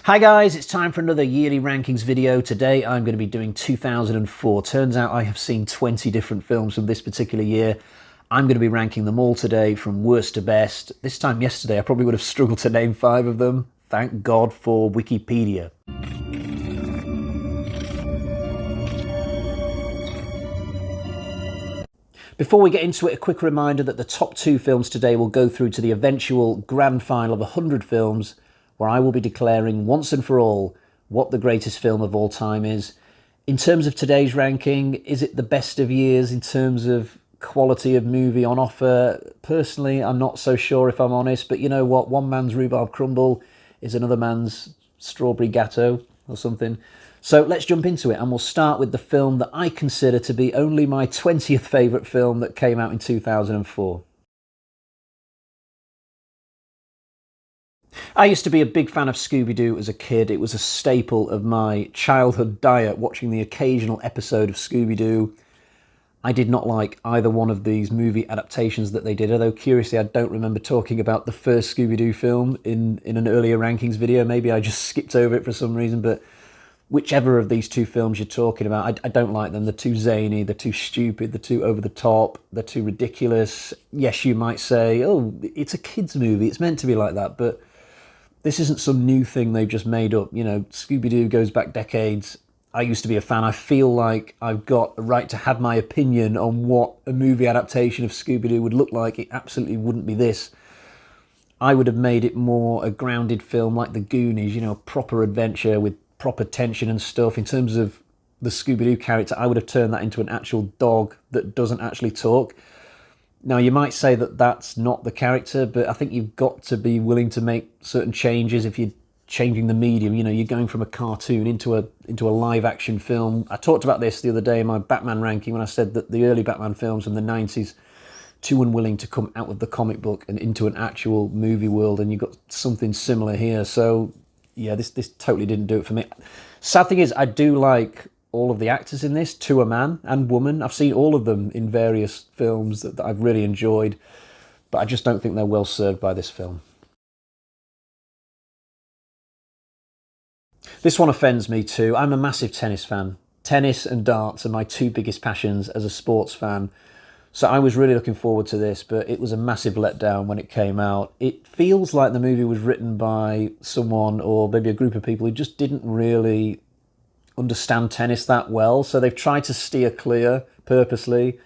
Hi guys, it's time for another yearly rankings video. Today I'm going to be doing 2004. Turns out I have seen 20 different films from this particular year. I'm going to be ranking them all today from worst to best. This time yesterday I probably would have struggled to name 5 of them. Thank God for Wikipedia. Before we get into it, a quick reminder that the top 2 films today will go through to the eventual grand final of 100 films, where I will be declaring once and for all what the greatest film of all time is. In terms of today's ranking, is it the best of years in terms of quality of movie on offer? Personally, I'm not so sure, if I'm honest, but you know what? One man's rhubarb crumble is another man's strawberry gatto or something. So let's jump into it, and we'll start with the film that I consider to be only my 20th favourite film that came out in 2004. I used to be a big fan of Scooby-Doo as a kid. It was a staple of my childhood diet, watching the occasional episode of Scooby-Doo. I did not like either one of these movie adaptations that they did, although curiously I don't remember talking about the first Scooby-Doo film in an earlier rankings video. Maybe I just skipped over it for some reason, but whichever of these 2 films you're talking about, I don't like them. They're too zany, they're too stupid, they're too over the top, they're too ridiculous. Yes, you might say, oh, it's a kid's movie, it's meant to be like that, but this isn't some new thing they've just made up. You know, Scooby-Doo goes back decades. I used to be a fan. I feel like I've got a right to have my opinion on what a movie adaptation of Scooby-Doo would look like. It absolutely wouldn't be this. I would have made it more a grounded film like The Goonies, you know, a proper adventure with proper tension and stuff. In terms of the Scooby-Doo character, I would have turned that into an actual dog that doesn't actually talk. Now, you might say that that's not the character, but I think you've got to be willing to make certain changes if you're changing the medium. You know, you're going from a cartoon into a live-action film. I talked about this the other day in my Batman ranking when I said that the early Batman films from the 90s, too unwilling to come out of the comic book and into an actual movie world, and you've got something similar here. So, yeah, this totally didn't do it for me. Sad thing is, I do like all of the actors in this, to a man and woman. I've seen all of them in various films that I've really enjoyed, but I just don't think they're well served by this film. This one offends me too. I'm a massive tennis fan. Tennis and darts are my 2 biggest passions as a sports fan. So I was really looking forward to this, but it was a massive letdown when it came out. It feels like the movie was written by someone, or maybe a group of people, who just didn't really understand tennis that well, so they've tried to steer clear purposely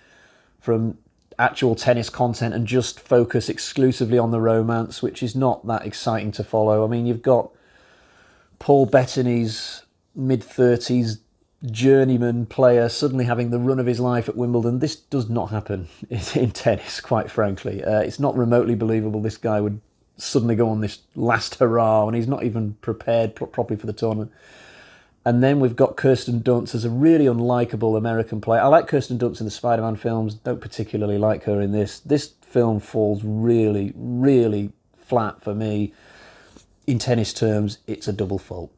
from actual tennis content and just focus exclusively on the romance, which is not that exciting to follow. I mean, you've got Paul Bettany's mid-30s journeyman player suddenly having the run of his life at Wimbledon. This does not happen in tennis, quite frankly. It's not remotely believable this guy would suddenly go on this last hurrah when he's not even prepared properly for the tournament. And then we've got Kirsten Dunst as a really unlikable American player. I like Kirsten Dunst in the Spiderman films, don't particularly like her in this. This film falls really, really flat for me. In tennis terms, it's a double fault.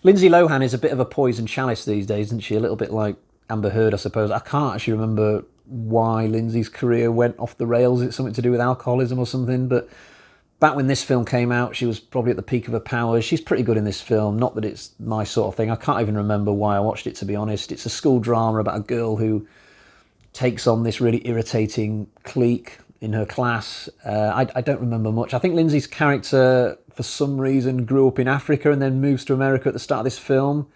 Lindsay Lohan is a bit of a poison chalice these days, isn't she? A little bit like Amber Heard, I suppose. I can't actually remember why Lindsay's career went off the rails. It's something to do with alcoholism or something, but back when this film came out, she was probably at the peak of her powers. She's pretty good in this film. Not that it's my sort of thing. I can't even remember why I watched it, to be honest. It's a school drama about a girl who takes on this really irritating clique in her class. I don't remember much. I think Lindsay's character, for some reason, grew up in Africa and then moves to America at the start of this film.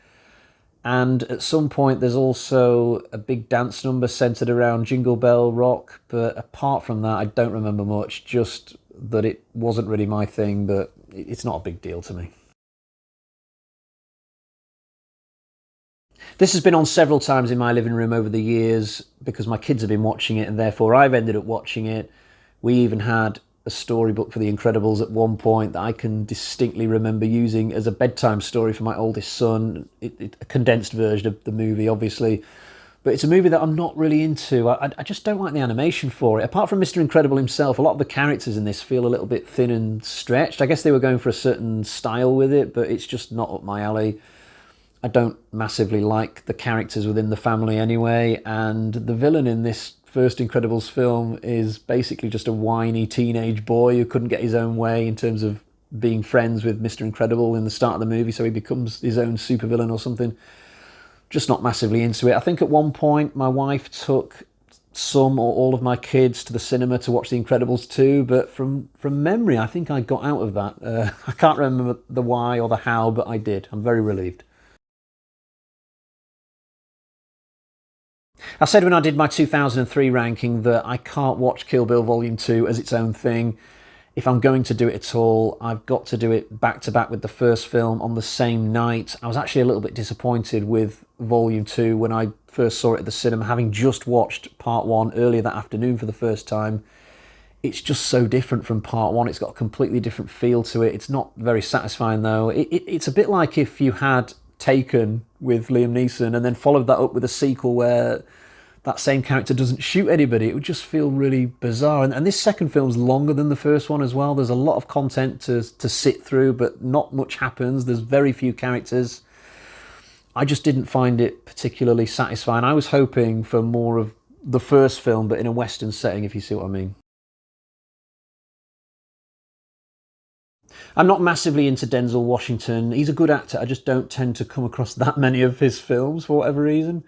And at some point, there's also a big dance number centred around Jingle Bell Rock. But apart from that, I don't remember much. Just that it wasn't really my thing, but it's not a big deal to me. This has been on several times in my living room over the years because my kids have been watching it, and therefore I've ended up watching it. We even had a storybook for The Incredibles at one point that I can distinctly remember using as a bedtime story for my oldest son. A condensed version of the movie, obviously. But it's a movie that I'm not really into. I just don't like the animation for it. Apart from Mr. Incredible himself, a lot of the characters in this feel a little bit thin and stretched. I guess they were going for a certain style with it, but it's just not up my alley. I don't massively like the characters within the family anyway, and the villain in this first Incredibles film is basically just a whiny teenage boy who couldn't get his own way in terms of being friends with Mr. Incredible in the start of the movie, so he becomes his own supervillain or something. Just not massively into it. I think at one point my wife took some or all of my kids to the cinema to watch The Incredibles 2, but from memory, I think I got out of that. I can't remember the why or the how, but I did. I'm very relieved. I said when I did my 2003 ranking that I can't watch Kill Bill Volume 2 as its own thing. If I'm going to do it at all, I've got to do it back to back with the first film on the same night. I was actually a little bit disappointed with Volume 2 when I first saw it at the cinema, having just watched Part 1 earlier that afternoon for the first time. It's just so different from Part 1. It's got a completely different feel to it. It's not very satisfying, though. It's a bit like if you had Taken with Liam Neeson and then followed that up with a sequel where that same character doesn't shoot anybody. It would just feel really bizarre. And this second film's longer than the first one as well. There's a lot of content to sit through, but not much happens. There's very few characters. I just didn't find it particularly satisfying. I was hoping for more of the first film, but in a Western setting, if you see what I mean. I'm not massively into Denzel Washington. He's a good actor. I just don't tend to come across that many of his films for whatever reason.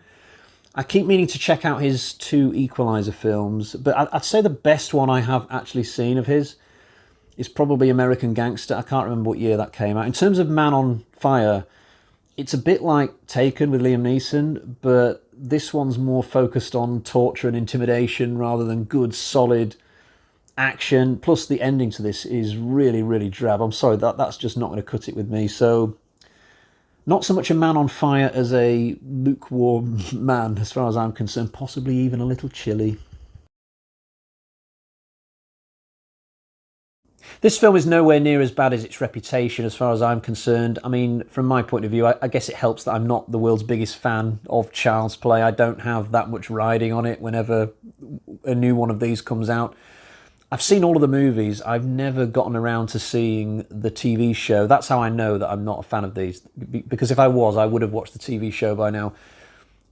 I keep meaning to check out his two Equalizer films, but I'd say the best one I have actually seen of his is probably American Gangster. I can't remember what year that came out. In terms of Man on Fire, it's a bit like Taken with Liam Neeson, but this one's more focused on torture and intimidation rather than good, solid action. Plus, the ending to this is really, really drab. I'm sorry, that's just not going to cut it with me. So, not so much a Man on Fire as a lukewarm man, as far as I'm concerned. Possibly even a little chilly. This film is nowhere near as bad as its reputation, as far as I'm concerned. I mean, from my point of view, I guess it helps that I'm not the world's biggest fan of Child's Play. I don't have that much riding on it whenever a new one of these comes out. I've seen all of the movies. I've never gotten around to seeing the TV show. That's how I know that I'm not a fan of these. Because if I was, I would have watched the TV show by now.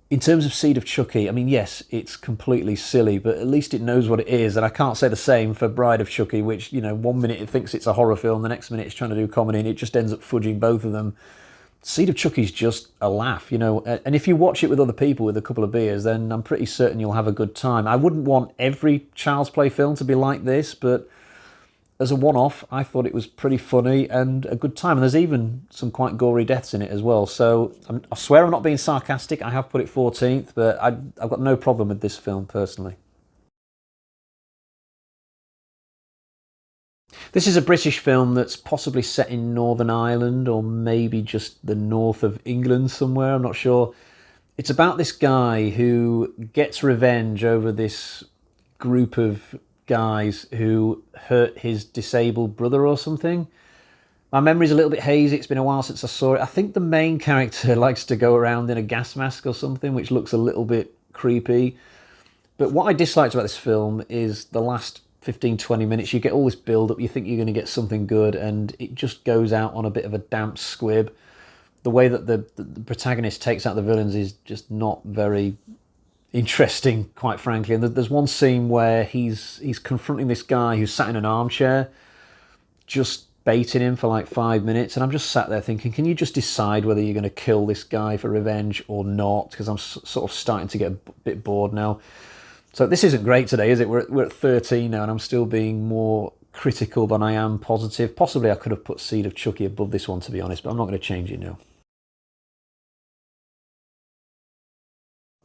In terms of Seed of Chucky, I mean, yes, it's completely silly, but at least it knows what it is. And I can't say the same for Bride of Chucky, which, you know, one minute it thinks it's a horror film, the next minute it's trying to do comedy, and it just ends up fudging both of them. Seed of Chucky's just a laugh, you know, and if you watch it with other people with a couple of beers, then I'm pretty certain you'll have a good time. I wouldn't want every Child's Play film to be like this, but as a one-off, I thought it was pretty funny and a good time. And there's even some quite gory deaths in it as well. So I swear I'm not being sarcastic. I have put it 14th, but I've got no problem with this film personally. This is a British film that's possibly set in Northern Ireland or maybe just the north of England somewhere, I'm not sure. It's about this guy who gets revenge over this group of guys who hurt his disabled brother or something. My memory's a little bit hazy, it's been a while since I saw it. I think the main character likes to go around in a gas mask or something, which looks a little bit creepy. But what I disliked about this film is the last 15-20 minutes. You get all this build up, you think you're going to get something good, and it just goes out on a bit of a damp squib. The way that the protagonist takes out the villains is just not very interesting, quite frankly. And there's one scene where he's confronting this guy who's sat in an armchair, just baiting him for like 5 minutes, and I'm just sat there thinking, can you just decide whether you're going to kill this guy for revenge or not? Because I'm sort of starting to get a bit bored now. So this isn't great today, is it? We're at 13 now, and I'm still being more critical than I am positive. Possibly I could have put Seed of Chucky above this one, to be honest, but I'm not going to change it now.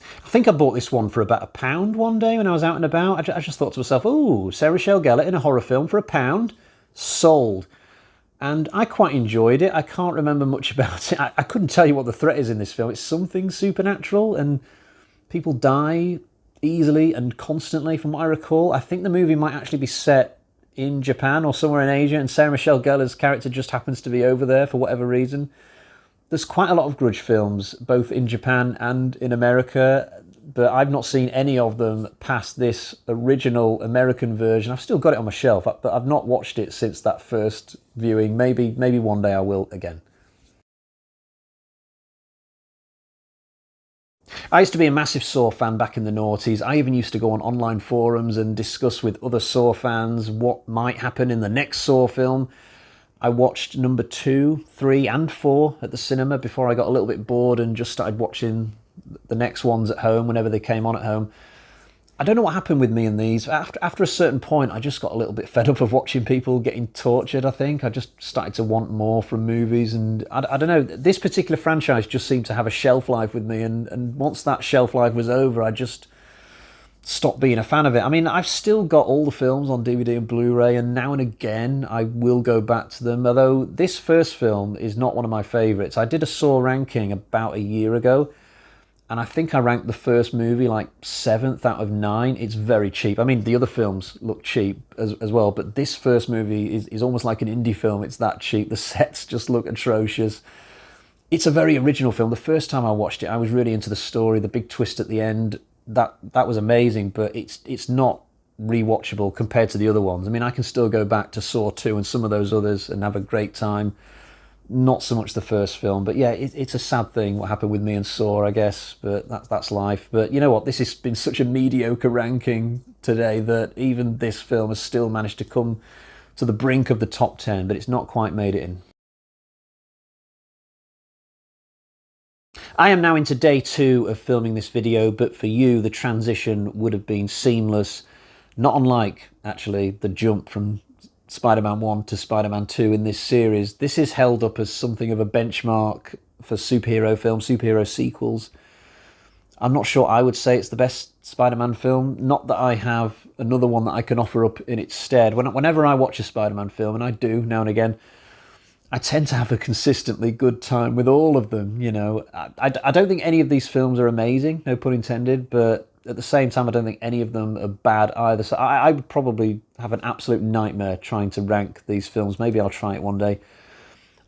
I think I bought this one for about £1 one day when I was out and about. I just thought to myself, oh, Sarah Michelle Gellar in a horror film for £1. Sold. And I quite enjoyed it. I can't remember much about it. I couldn't tell you what the threat is in this film. It's something supernatural and people die easily and constantly from what I recall. I think the movie might actually be set in Japan or somewhere in Asia, and Sarah Michelle Gellar's character just happens to be over there for whatever reason. There's quite a lot of Grudge films, both in Japan and in America, but I've not seen any of them past this original American version. I've still got it on my shelf, but I've not watched it since that first viewing. Maybe one day I will again. I used to be a massive Saw fan back in the noughties. I even used to go on online forums and discuss with other Saw fans what might happen in the next Saw film. I watched number 2, 3 and 4 at the cinema before I got a little bit bored and just started watching the next ones at home whenever they came on at home. I don't know what happened with me in these. After a certain point, I just got a little bit fed up of watching people getting tortured, I think. I just started to want more from movies, and I don't know. This particular franchise just seemed to have a shelf life with me, and once that shelf life was over, I just stopped being a fan of it. I mean, I've still got all the films on DVD and Blu-ray, and now and again I will go back to them, although this first film is not one of my favourites. I did a Saw ranking about a year ago, and I think I ranked the first movie like 7th out of 9. It's very cheap. I mean, the other films look cheap as well, but this first movie is almost like an indie film. It's that cheap. The sets just look atrocious. It's a very original film. The first time I watched it, I was really into the story, the big twist at the end. That was amazing, but it's not rewatchable compared to the other ones. I mean, I can still go back to Saw 2 and some of those others and have a great time. Not so much the first film, but yeah, it's a sad thing what happened with me and Saw, I guess, but that's life. But you know what, this has been such a mediocre ranking today that even this film has still managed to come to the brink of the top 10, but it's not quite made it in. I am now into day 2 of filming this video, but for you, the transition would have been seamless, not unlike, actually, the jump from Spider-Man 1 to Spider-Man 2 in this series. This is held up as something of a benchmark for superhero films, superhero sequels. I'm not sure I would say it's the best Spider-Man film. Not that I have another one that I can offer up in its stead. Whenever I watch a Spider-Man film, and I do now and again, I tend to have a consistently good time with all of them. You know, I don't think any of these films are amazing, no pun intended, but at the same time, I don't think any of them are bad either. So I would probably have an absolute nightmare trying to rank these films. Maybe I'll try it one day.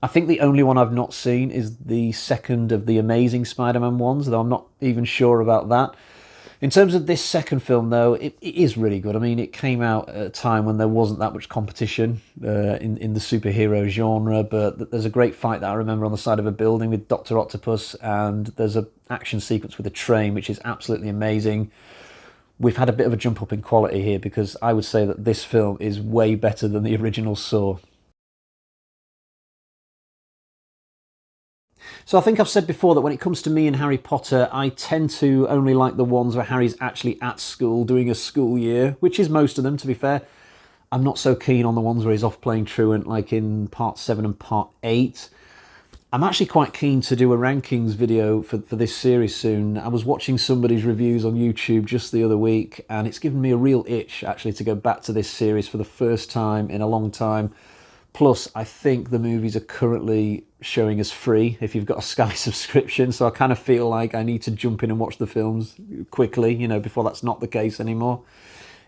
I think the only one I've not seen is the second of the Amazing Spider-Man ones, though I'm not even sure about that. In terms of this second film, though, it is really good. I mean, it came out at a time when there wasn't that much competition in the superhero genre, but there's a great fight that I remember on the side of a building with Dr. Octopus, and there's an action sequence with a train, which is absolutely amazing. We've had a bit of a jump up in quality here, because I would say that this film is way better than the original Saw. So I think I've said before that when it comes to me and Harry Potter, I tend to only like the ones where Harry's actually at school doing a school year, which is most of them, to be fair. I'm not so keen on the ones where he's off playing truant, like in Part 7 and Part 8. I'm actually quite keen to do a rankings video for this series soon. I was watching somebody's reviews on YouTube just the other week, and it's given me a real itch, actually, to go back to this series for the first time in a long time. Plus, I think the movies are currently showing as free if you've got a Sky subscription, so I kind of feel like I need to jump in and watch the films quickly, you know, before that's not the case anymore.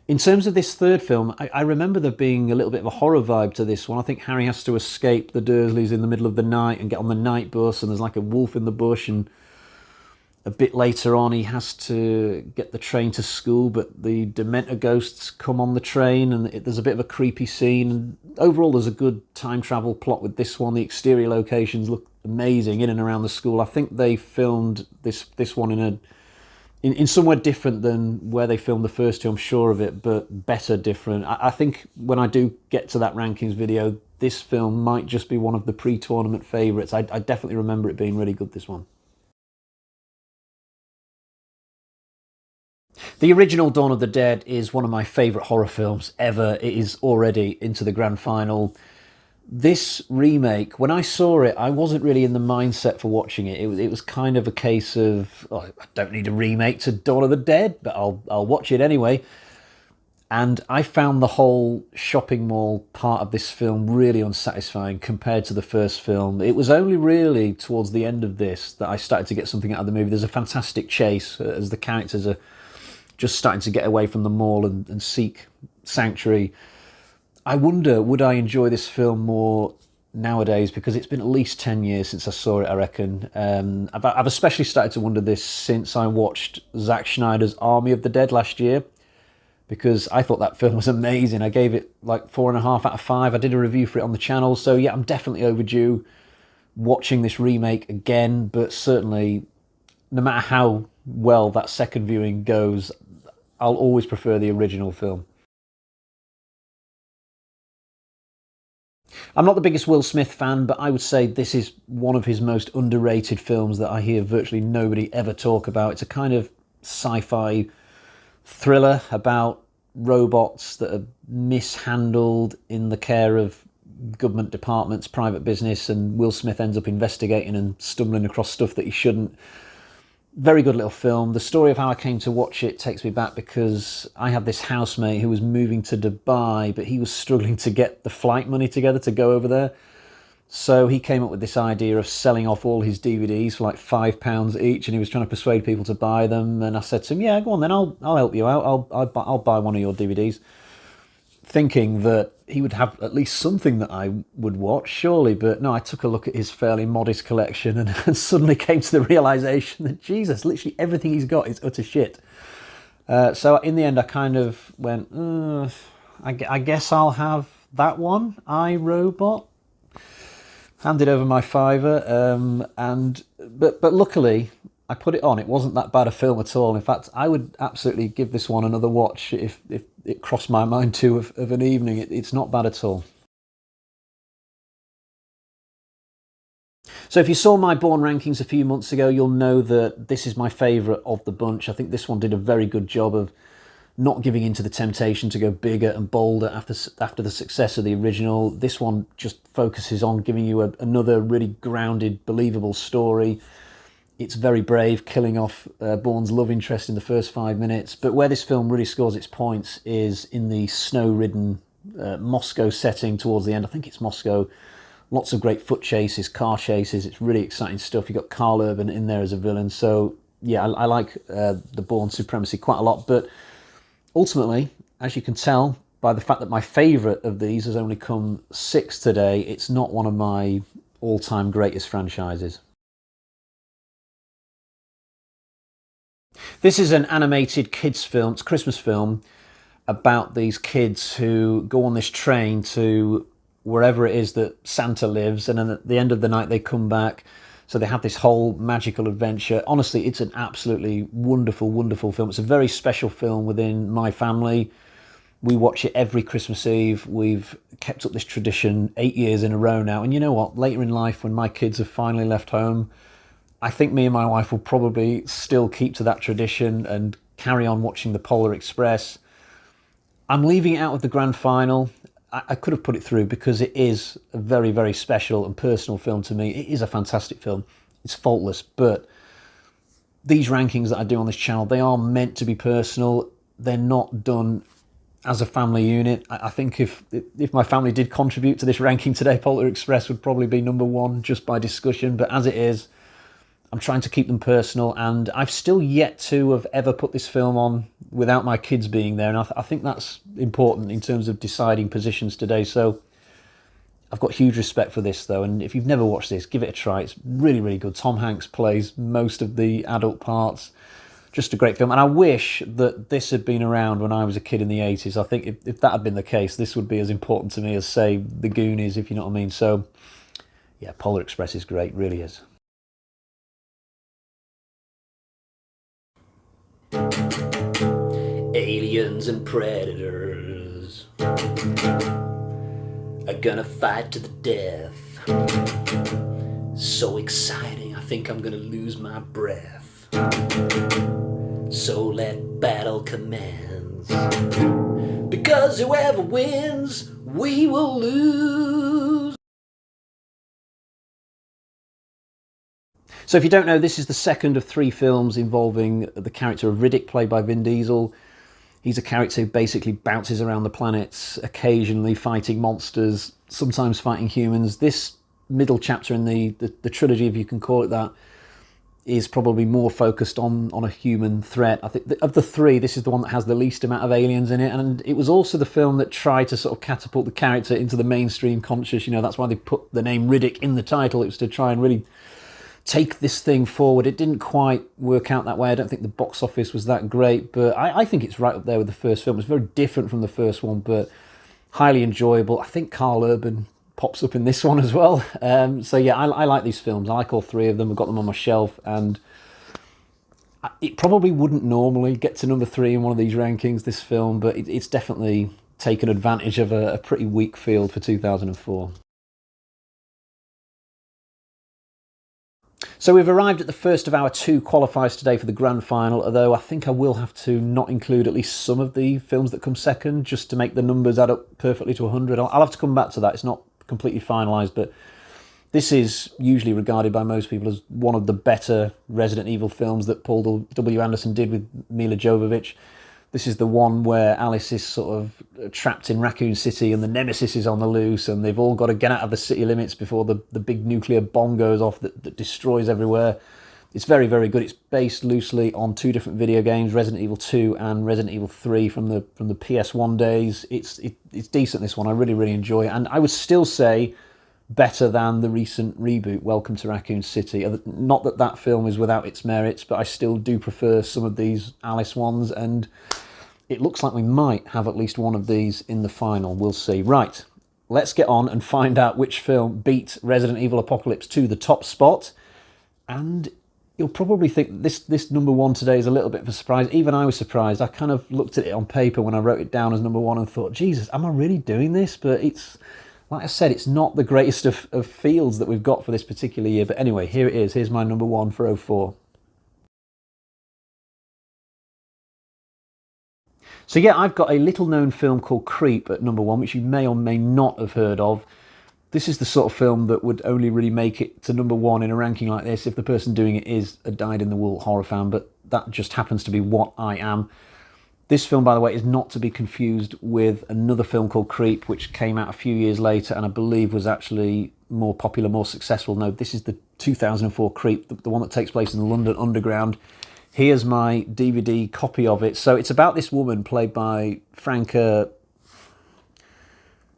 In terms of this third film, I remember there being a little bit of a horror vibe to this one. I think Harry has to escape the Dursleys in the middle of the night and get on the night bus, and there's like a wolf in the bush, and a bit later on he has to get the train to school, but the Dementor ghosts come on the train, and there's a bit of a creepy scene. And overall, there's a good time travel plot with this one. The exterior locations look amazing in and around the school. I think they filmed this one in somewhere different than where they filmed the first two, I'm sure of it, but better different. I think when I do get to that rankings video, this film might just be one of the pre-tournament favourites. I definitely remember it being really good, this one. The original Dawn of the Dead is one of my favourite horror films ever. It is already into the grand final. This remake, when I saw it, I wasn't really in the mindset for watching it. It was kind of a case of, oh, I don't need a remake to Dawn of the Dead, but I'll watch it anyway. And I found the whole shopping mall part of this film really unsatisfying compared to the first film. It was only really towards the end of this that I started to get something out of the movie. There's a fantastic chase as the characters are just starting to get away from the mall and seek sanctuary. I wonder, would I enjoy this film more nowadays? Because it's been at least 10 years since I saw it, I reckon. I've especially started to wonder this since I watched Zack Snyder's Army of the Dead last year, because I thought that film was amazing. I gave it like 4.5 out of 5. I did a review for it on the channel. So yeah, I'm definitely overdue watching this remake again, but certainly no matter how well that second viewing goes, I'll always prefer the original film. I'm not the biggest Will Smith fan, but I would say this is one of his most underrated films that I hear virtually nobody ever talk about. It's a kind of sci-fi thriller about robots that are mishandled in the care of government departments, private business, and Will Smith ends up investigating and stumbling across stuff that he shouldn't. Very good little film. The story of how I came to watch it takes me back because I had this housemate who was moving to Dubai, but he was struggling to get the flight money together to go over there. So he came up with this idea of selling off all his DVDs for like £5 each, and he was trying to persuade people to buy them. And I said to him, "Yeah, go on then. I'll help you out. I'll buy one of your DVDs," thinking that he would have at least something that I would watch, surely. But no, I took a look at his fairly modest collection and suddenly came to the realisation that, Jesus, literally everything he's got is utter shit. So in the end, I kind of went, I guess I'll have that one, iRobot. Handed over my fiver, but luckily I put it on. It wasn't that bad a film at all. In fact, I would absolutely give this one another watch if it crossed my mind too of an evening. It's not bad at all. So if you saw my Bourne rankings a few months ago, you'll know that this is my favourite of the bunch. I think this one did a very good job of not giving in to the temptation to go bigger and bolder after the success of the original. This one just focuses on giving you another really grounded, believable story. It's very brave, killing off Bourne's love interest in the first 5 minutes. But where this film really scores its points is in the snow-ridden Moscow setting towards the end. I think it's Moscow. Lots of great foot chases, car chases. It's really exciting stuff. You've got Karl Urban in there as a villain. So, yeah, I like the Bourne supremacy quite a lot. But ultimately, as you can tell by the fact that my favourite of these has only come 6 today, it's not one of my all-time greatest franchises. This is an animated kids film, it's a Christmas film, about these kids who go on this train to wherever it is that Santa lives, and then at the end of the night they come back. So they have this whole magical adventure. Honestly, it's an absolutely wonderful, wonderful film. It's a very special film within my family. We watch it every Christmas Eve. We've kept up this tradition 8 years in a row now. And you know what? Later in life, when my kids have finally left home, I think me and my wife will probably still keep to that tradition and carry on watching the Polar Express. I'm leaving it out of the grand final. I could have put it through because it is a very, very special and personal film to me. It is a fantastic film. It's faultless, but these rankings that I do on this channel, they are meant to be personal. They're not done as a family unit. I think if my family did contribute to this ranking today, Polar Express would probably be number one just by discussion. But as it is, I'm trying to keep them personal, and I've still yet to have ever put this film on without my kids being there, and I think that's important in terms of deciding positions today. So I've got huge respect for this, though, and if you've never watched this, give it a try. It's really, really good. Tom Hanks plays most of the adult parts. Just a great film, and I wish that this had been around when I was a kid in the 80s. I think if that had been the case, this would be as important to me as, say, The Goonies, if you know what I mean. So, yeah, Polar Express is great, really is. Aliens and predators are gonna fight to the death. So exciting, I think I'm gonna lose my breath. So let battle commence, because whoever wins, we will lose. So if you don't know, this is the second of 3 films involving the character of Riddick, played by Vin Diesel. He's a character who basically bounces around the planets, occasionally fighting monsters, sometimes fighting humans. This middle chapter in the trilogy, if you can call it that, is probably more focused on a human threat. I think of the 3, this is the one that has the least amount of aliens in it, and it was also the film that tried to sort of catapult the character into the mainstream conscious. You know, that's why they put the name Riddick in the title. It was to try and really take this thing forward. It didn't quite work out that way. I don't think the box office was that great, but I think it's right up there with the first film. It's very different from the first one, but highly enjoyable. I think Karl Urban pops up in this one as well. So yeah, I like these films. I like all 3 of them. I've got them on my shelf, and It probably wouldn't normally get to number 3 in one of these rankings, this film, but it's definitely taken advantage of a pretty weak field for 2004. So we've arrived at the first of our 2 qualifiers today for the grand final, although I think I will have to not include at least some of the films that come second, just to make the numbers add up perfectly to 100. I'll have to come back to that. It's not completely finalised, but this is usually regarded by most people as one of the better Resident Evil films that Paul W. Anderson did with Mila Jovovich. This is the one where Alice is sort of trapped in Raccoon City and the Nemesis is on the loose and they've all got to get out of the city limits before the big nuclear bomb goes off that destroys everywhere. It's very, very good. It's based loosely on 2 different video games, Resident Evil 2 and Resident Evil 3 from the PS1 days. It's decent, this one. I really, really enjoy it. And I would still say better than the recent reboot, Welcome to Raccoon City. Not that that film is without its merits, but I still do prefer some of these Alice ones, and it looks like we might have at least one of these in the final. We'll see. Right, let's get on and find out which film beat Resident Evil Apocalypse to the top spot. And you'll probably think this number 1 today is a little bit of a surprise. Even I was surprised. I kind of looked at it on paper when I wrote it down as number 1 and thought, Jesus, am I really doing this? But it's, like I said, it's not the greatest of fields that we've got for this particular year. But anyway, here it is. Here's my number 1 for 04. So yeah, I've got a little-known film called Creep at number 1, which you may or may not have heard of. This is the sort of film that would only really make it to number 1 in a ranking like this if the person doing it is a dyed-in-the-wool horror fan, but that just happens to be what I am. This film, by the way, is not to be confused with another film called Creep, which came out a few years later and I believe was actually more popular, more successful. No, this is the 2004 Creep, the one that takes place in the London Underground. Here's my DVD copy of it. So it's about this woman played by Franca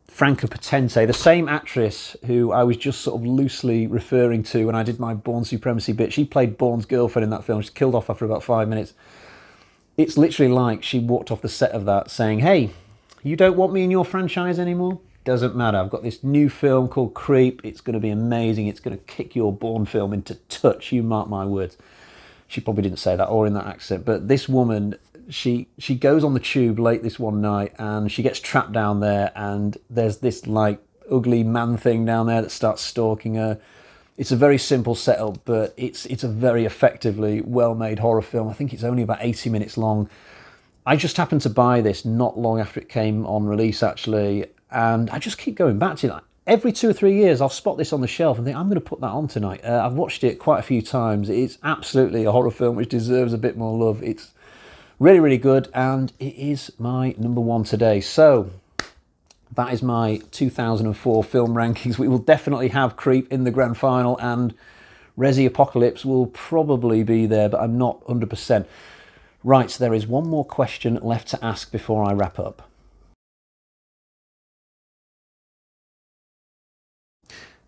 Potente, the same actress who I was just sort of loosely referring to when I did my Bourne Supremacy bit. She played Bourne's girlfriend in that film. She's killed off after about 5 minutes. It's literally like she walked off the set of that saying, hey, you don't want me in your franchise anymore? Doesn't matter. I've got this new film called Creep. It's going to be amazing. It's going to kick your Bourne film into touch. You mark my words. She probably didn't say that or in that accent. But this woman, she goes on the tube late this one night and she gets trapped down there and there's this like ugly man thing down there that starts stalking her. It's a very simple setup, but it's a very effectively well-made horror film. I think it's only about 80 minutes long. I just happened to buy this not long after it came on release, actually, and I just keep going back to it. Like, every 2 or 3 years, I'll spot this on the shelf and think, I'm going to put that on tonight. I've watched it quite a few times. It's absolutely a horror film which deserves a bit more love. It's really, really good, and it is my number 1 today. So that is my 2004 film rankings. We will definitely have Creep in the grand final and Resi Apocalypse will probably be there, but I'm not 100%. Right, so there is one more question left to ask before I wrap up.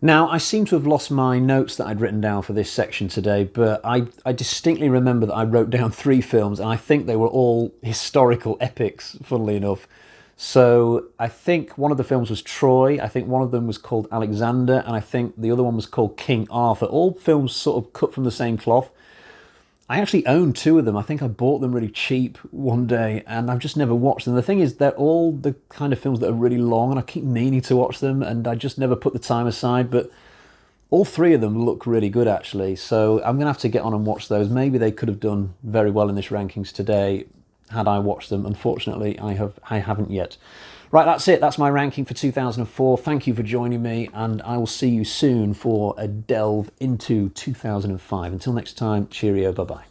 Now, I seem to have lost my notes that I'd written down for this section today, but I distinctly remember that I wrote down 3 films, and I think they were all historical epics, funnily enough. So I think one of the films was Troy, I think one of them was called Alexander, and I think the other one was called King Arthur. All films sort of cut from the same cloth. I actually own 2 of them. I think I bought them really cheap one day, and I've just never watched them. The thing is, they're all the kind of films that are really long, and I keep meaning to watch them, and I just never put the time aside, but all 3 of them look really good, actually. So I'm going to have to get on and watch those. Maybe they could have done very well in this rankings today had I watched them. Unfortunately, I haven't yet. Right, that's it. That's my ranking for 2004. Thank you for joining me, and I will see you soon for a delve into 2005. Until next time, cheerio, bye-bye.